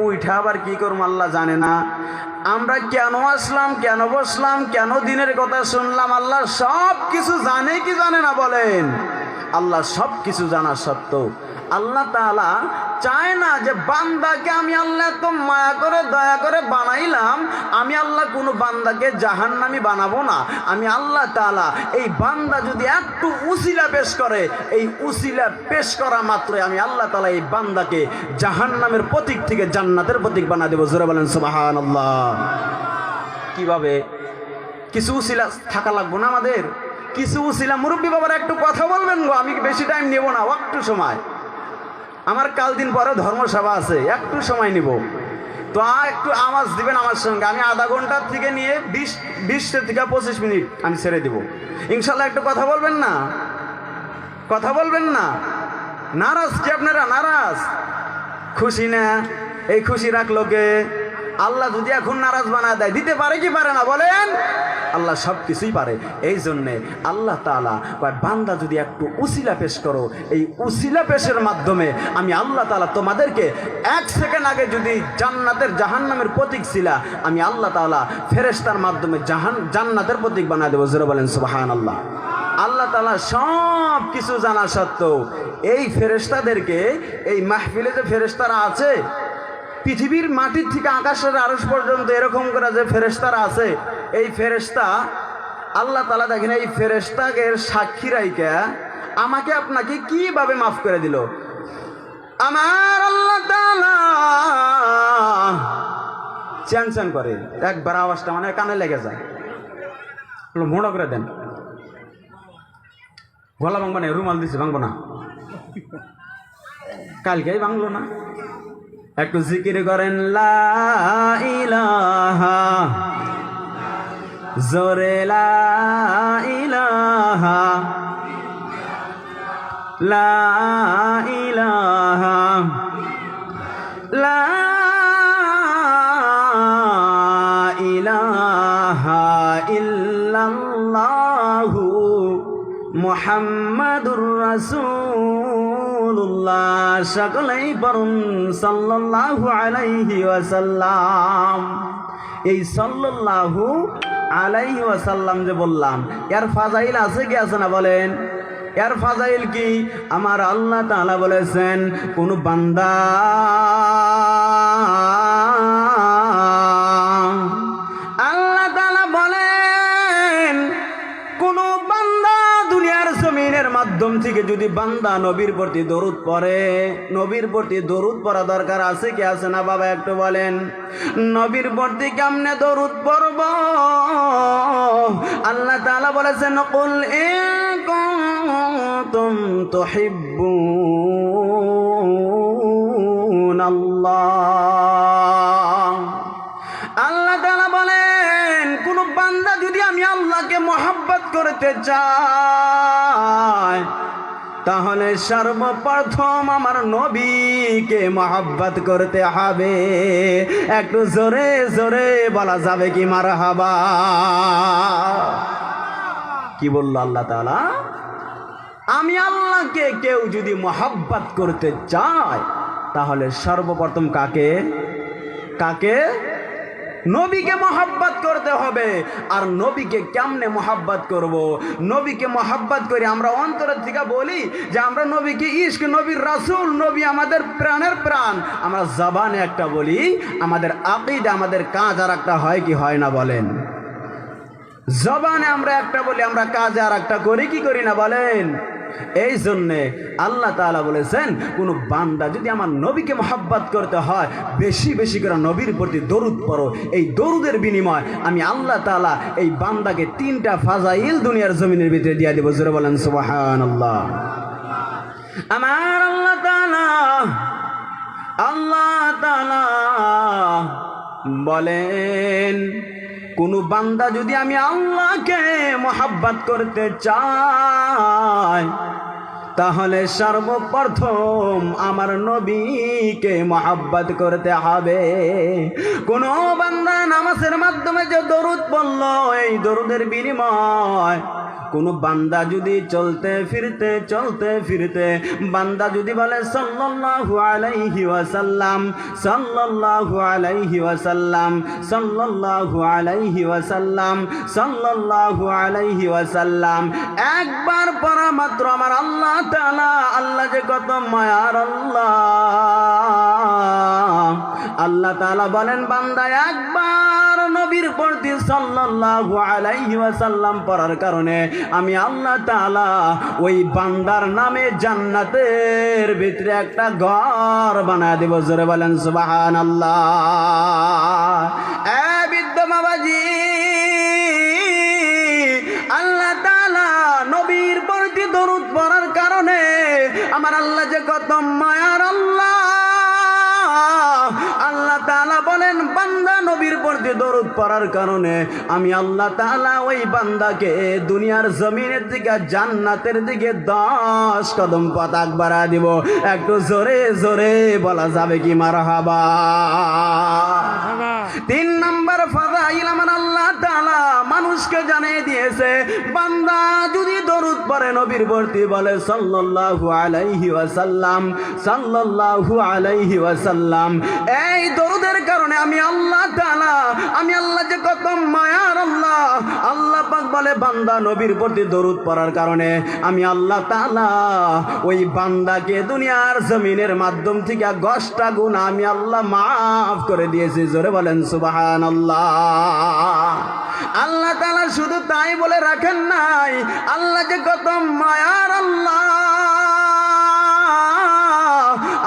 উঠা আবার কি করবো আল্লাহ জানে না। আমরা কেন আসলাম, কেন বসলাম, কেন দিনের কথা শুনলাম, আল্লাহ সব কিছু জানে কি জানে না বলেন? আল্লাহ সব কিছু জানা সত্ত্বেও আল্লাহ তাআলা চায় না যে বান্দাকে আমি আল্লাহ এত মায়া করে দয়া করে বানাইলাম, আমি আল্লাহ কোনো বান্দাকে জাহান্নামী বানাবো না। আমি আল্লাহ তাআলা এই বান্দা যদি একটু উসিলা পেশ করে, এই উসিলা পেশ করা মাত্রই আমি আল্লাহ তাআলা এই বান্দাকে জাহান্নামের প্রতীক থেকে জান্নাতের প্রতীক বানা দেবো। জোরে বলেন সুবহানাল্লাহ। কিভাবে? কিছু উসিলা থাকা লাগবো না আমাদের? কিছু উসিলা, মুরব্বী বাবার একটু কথা বলবেন গো, আমি বেশি টাইম নেব না, একটু সময়। আমার কাল দিন পরে ধর্মসভা আছে, একটু সময় নিব, তো একটু আওয়াজ দিবেন আমার সঙ্গে। আমি আধা ঘন্টার থেকে নিয়ে 20 থেকে 25 মিনিট আমি ছেড়ে দিব ইনশাল্লাহ। একটু কথা বলবেন না? কথা বলবেন না? নারাজ কি আপনারা? নারাজ? খুশি না? এই খুশি রাখলো কে? আল্লাহ যদি এখন নারাজ বানা দেয়, দিতে পারে কি পারে না বলেন? আল্লাহ সব কিছুই পারে। এই জন্যে আল্লাহ তাআলা কয়, বান্দা যদি একটু উসিলা পেশ করো, এই উসিলা পেশের মাধ্যমে আমি আল্লাহ তাআলা তোমাদেরকে 1 সেকেন্ড আগে যদি জান্নাতের জাহান্নামের প্রতীক ছিলা, আমি আল্লাহ তাআলা ফেরেশতার মাধ্যমে জান্নাতের প্রতীক বানায় দেবো। জোরে বলেন সুবহানাল্লাহ। আল্লাহ তাআলা সব কিছু জানা সত্ত্বেও এই ফেরেশতাদেরকে, এই মাহফিলে যে ফেরেশতারা আছে, পৃথিবীর মাটির থেকে আকাশের আরশ পর্যন্ত এরকম করে যে ফেরেশতারা আছে, এই ফেরেশতা আল্লাহ তাআলা দেখেন এই ফেরেশতাকে সাক্ষী রাইখা আমাকে আপনাকে কিভাবে মাফ করে দিল। আমার আল্লাহ তাআলা চ্যান করে, একবার আওয়াজটা মানে কানে লেগে যায়। মোড়া করে দেন, গলা ভাঙবো না, রুমাল দিছি ভাঙবো না, কালকেই ভাঙলো না। একটু জিকির করেন, লা ইলাহা, জোরে লা ইলাহা, লা ইলাহা, লা ইলাহা ইল্লাল্লাহু মুহাম্মাদুর রাসূলুল্লাহ। সকলেই পড়ুন সাল্লাল্লাহু আলাইহি ওয়াসাল্লাম। এই সাল্লাল্লাহু আলাইহি ওয়াসাল্লাম যে বললাম, এর ফাজাইল আছে কি আছে না বলেন? এর ফাজাইল কি? আমার আল্লাহ তাআলা বলেছেন, কোন বান্দা আল্লাহ তাআলা বলেন, কোন বান্দা দুনিয়ার জমিনের মাধ্যম থেকে যদি বান্দা নবীর প্রতি দরুদ পড়ে, নবীর প্রতি দরুদ পড়া দরকার আছে কি আছে না বাবা একটু বলেন? নবীর প্রতি কেমনে দরুদ পড়ব? আল্লাহ তাআলা বলেছেন, কুল ইন কুনতুম তুহিব্বুনাল্লাহ। আল্লাহ তাআলা বলেন, কোন বান্দা যদি আমি আল্লাহকে মহব্বত করতে চাই, তাহলে সর্বপ্রথম আমার নবীকে মহব্বত করতে হবে। একটু জোরে জোরে বলা যাবে কি মারহাবা? কি বলল আল্লাহ তাআলা? আমি আল্লাহকে কেউ যদি মহব্বত করতে চায়, তাহলে সর্বপ্রথম কাকে? কাকে? নবীকে মহব্বত করতে হবে। আর নবীকে কেমনে মহব্বত করব? নবীকে মহব্বত করি আমরা অন্তরের থেকে বলি যে আমরা নবীকে ইশক, নবীর রাসূল, নবী আমাদের প্রাণের প্রাণ। আমরা জবানে একটা বলি, আমাদের আকীদা, আমাদের কাজ আর একটা হয় কি হয় না বলেন? জবানে আমরা একটা বলি, আমরা কাজে আর একটা করি কি করি না বলেন? এই জন্যে আল্লাহ তাআলা বলেছেন, কোন বান্দা যদি আমার নবীকে মহব্বত করতে হয়, বেশি বেশি করে নবীর প্রতি দরুদ পড়ো। এই দরুদের বিনিময় আমি আল্লাহ তাআলা এই বান্দাকে 3টা ফাজাইল দুনিয়ার জমিনের ভিতরে দিয়ে দেব। জোরে বলেন সুবহানাল্লাহ। আমার আল্লাহ তাআলা বলেন, কোন বান্দা যদি আমি আল্লাহকে মহব্বত করতে চাই, তাহলে সর্বপ্রথম আমার নবীকে মহব্বত করতে হবে। কোন বান্দা নামাজের মাধ্যমে যে দরুদ পড়ল, এই দরুদের বিনিময় কোন বান্দা যদি চলতে ফিরতে বান্দা যদি বলে সাল্লাল্লাহু আলাইহি ওয়াসাল্লাম, সাল্লাল্লাহু আলাইহি ওয়াসাল্লাম, সাল্লাল্লাহু আলাইহি ওয়াসাল্লাম, সাল্লাল্লাহু আলাইহি ওয়াসাল্লাম, একবার পড়া মাত্র আমার আল্লাহ তাআলা, আল্লাহ যে কত মায়ার আল্লাহ, আল্লাহ তাআলা বলেন বান্দা একবার নবীর প্রতি সাল্লাল্লাহু আলাইহি ওয়াসাল্লাম পড়ার কারণে আমি আল্লাহ তাআলা ওই বান্দার নামে জান্নাতের ভিতরে একটা ঘর বানায় দেব। জোরে বলেন সুবহানাল্লাহ। এ বৃদ্ধ বাবাজি, আল্লাহ তাআলা নবীর প্রতি দরুদ পড়ার কারণে আমার আল্লাহ যে কত মায়ার আল্লাহ, আল্লাহ তাআলা বলেন বান্দা নবীর প্রতি দরুদ পড়ার কারণে আমি আল্লাহ তাআলা ওই বান্দাকে দুনিয়ার জমিনের দিকে জান্নাতের দিকে 10 কদম পথ বাড়া দিব। একটু জোরে জোরে বলা যাবে কি মারহাবা। 3 নম্বর ফাজাইল আমার আল্লাহ তাআলা মানুষকে জানিয়ে দিয়েছে, বান্দা যদি দরুদ পড়ে নবীর প্রতি বলে সাল্লাল্লাহু আলাইহি ওয়াসাল্লাম, সাল্লাল্লাহু আলাইহি ওয়াসাল্লাম, এই দরুদের কারণে আমি আল্লাহ তাআলা, আমি আল্লাহ যে কত মায়ার আল্লাহ, আল্লাহ পাক বলে বান্দা নবীর প্রতি দরুদ পড়ার কারণে আমি আল্লাহ তাআলা ওই বান্দাকে দুনিয়ার জমিনের মাধ্যম থেকে 10টা গুনাহ আমি আল্লাহ মাফ করে দিয়েছি। জোরে বলেন সুবহানাল্লাহ। আল্লাহ তাআলা শুধু তাই বলে রাখেন নাই, আল্লাহ যে কত মায়ার আল্লাহ,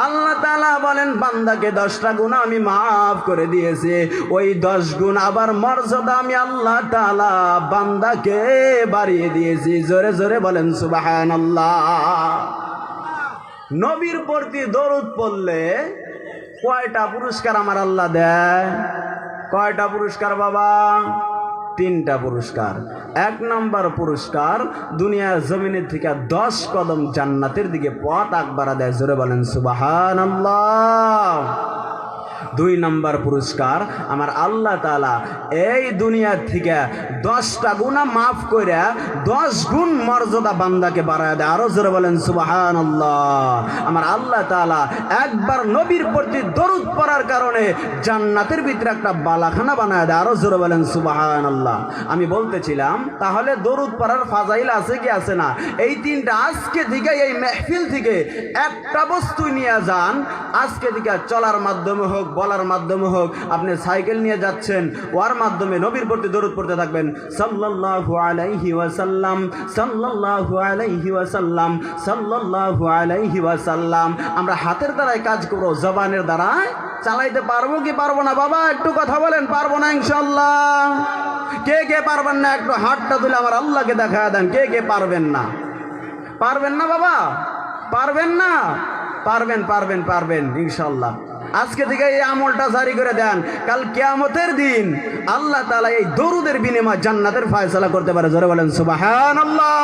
আল্লাহ তাআলা বলেন বান্দাকে 10টা গুনাহ আমি মাফ করে দিয়েছি। ওই 10 গুণ আবার মর্যাদা আমি আল্লাহ তাআলা বান্দাকে বাড়িয়ে দিয়েছি। জোরে জোরে বলেন সুবহানাল্লাহ। নবীর প্রতি দরুদ পড়লে কয়টা পুরস্কার আমার আল্লাহ দেয়? কয়টা পুরস্কার বাবা? 3টা পুরস্কার। 1 নম্বর পুরস্কার দুনিয়ার জমিনের থেকে 10 কদম জান্নাতের দিকে পথ বাড়া দেয়। জোরে বলেন সুবহানাল্লাহ। 2 নম্বর পুরস্কার আমার আল্লাহ তাআলা এই দুনিয়ার থেকে 10টা গুনাহ মাফ করে 10 গুণ মর্যাদা বান্দাকে বাড়ায় দেয়। আরো জোরে বলেন সুবহানাল্লাহ। আমার আল্লাহ তাআলা একবার নবীর প্রতি দরুদ পড়ার কারণে জান্নাতের ভিতরে একটা বালাখানা বানায় দেয়। আরো জোরে বলেন সুবহানাল্লাহ। আমি বলতেছিলাম তাহলে দরুদ পড়ার ফাজাইল আছে কি আছে না? এই 3টা আজকে থেকে এই মাহফিল থেকে একটা বস্তু নিয়ে যান, আজকে থেকে চলার মাধ্যমে হোক, বলার মাধ্যমে হোক, আপনি সাইকেল নিয়ে যাচ্ছেন, ওর মাধ্যমে নবীর প্রতি দরুদ পড়তে থাকবেন সাল্লাল্লাহু আলাইহি ওয়াসাল্লাম, সাল্লাল্লাহু আলাইহি ওয়াসাল্লাম, সাল্লাল্লাহু আলাইহি ওয়াসাল্লাম। আমরা হাতের দ্বারাই কাজ করব, জবানের দ্বারাই চালাইতে পারবো কি পারবো না বাবা? একটু কথা বলেন, পারবো না ইনশাআল্লাহ? কে কে পারবেন না একটু হাতটা তুলে আমার আল্লাহকে দেখায় দেন। কে কে পারবেন না? পারবেন না বাবা? পারবেন না? পারবেন পারবেন পারবেন ইনশাআল্লাহ। আজকে থেকে এই আমলটা জারি করে দেন, কাল কিয়ামতের দিন আল্লাহ তাআলা এই দরুদের বিনিময়ে জান্নাতের ফয়সালা করতে পারে। জোরে বলেন সুবহানাল্লাহ।